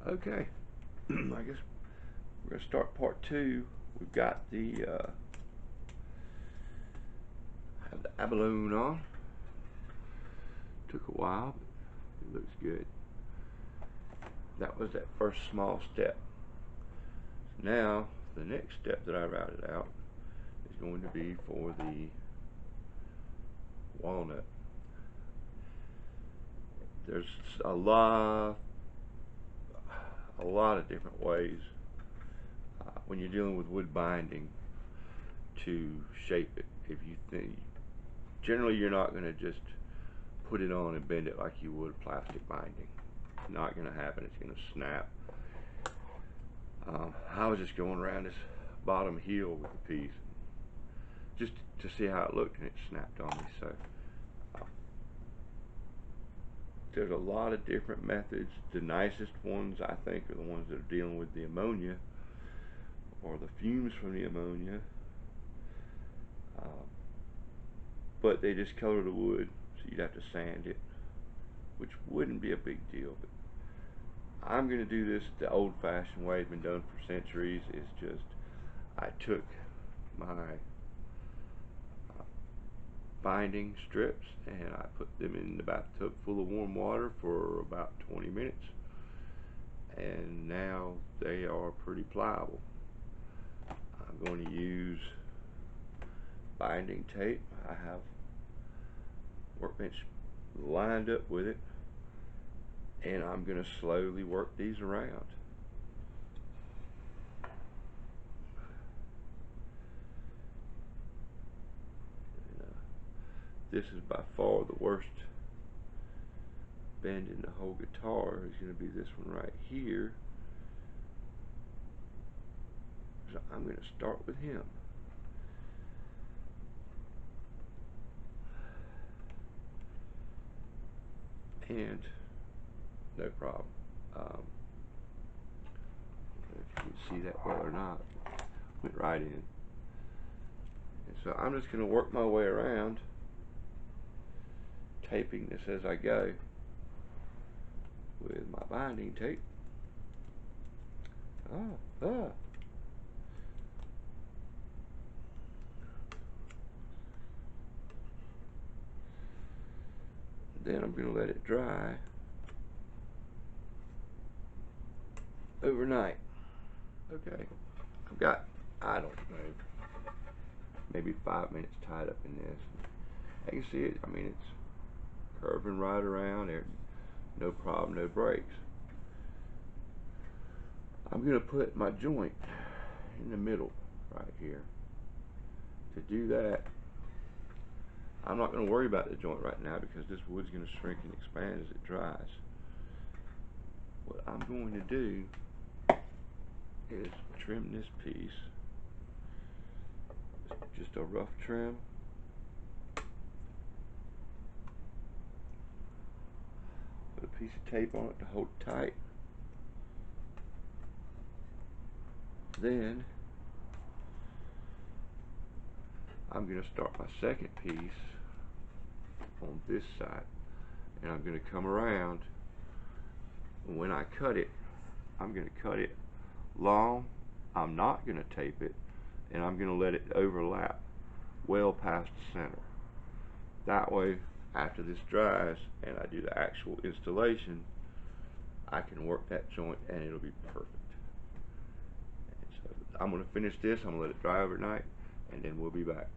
Okay, I guess we're gonna start part two. We've got the have the abalone on. Took a while, but it looks good. That was that first small step. Now the next step that I routed out is going to be for the walnut. There's a lot of different ways when you're dealing with wood binding to shape it. If you think, generally you're not going to just put it on and bend it like you would plastic binding. Not going to happen. It's going to snap. I was just going around this bottom heel with the piece just to see how it looked, and it snapped on me. So there's a lot of different methods. The nicest ones, I think, are the ones that are dealing with the ammonia or the fumes from the ammonia. But they just color the wood, so you'd have to sand it, which wouldn't be a big deal. But I'm going to do this the old-fashioned way. It's been done for centuries. It's just, I took my binding strips and I put them in the bathtub full of warm water for about 20 minutes, and now they are pretty pliable. I'm going to use binding tape. I have workbench lined up with it, and I'm going to slowly work these around. This is by far the worst bend in the whole guitar. Is going to be this one right here. So I'm going to start with him. And no problem. If you can see that well or not, went right in. And so I'm just going to work my way around, taping this as I go with my binding tape. Then I'm going to let it dry overnight. Okay, I've got, I don't know, maybe 5 minutes tied up in this. You can see it, I mean, it's curving right around there, no problem, no breaks. I'm going to put my joint in the middle right here. To do that, I'm not going to worry about the joint right now because this wood's going to shrink and expand as it dries. What I'm going to do is trim this piece, just a rough trim. Put a piece of tape on it to hold it tight. Then I'm going to start my second piece on this side, and I'm going to come around. When I cut it, I'm going to cut it long. I'm not going to tape it, and I'm going to let it overlap well past the center. That way, after this dries and I do the actual installation, I can work that joint and it'll be perfect. And so I'm going to finish this. I'm going to let it dry overnight, and then we'll be back.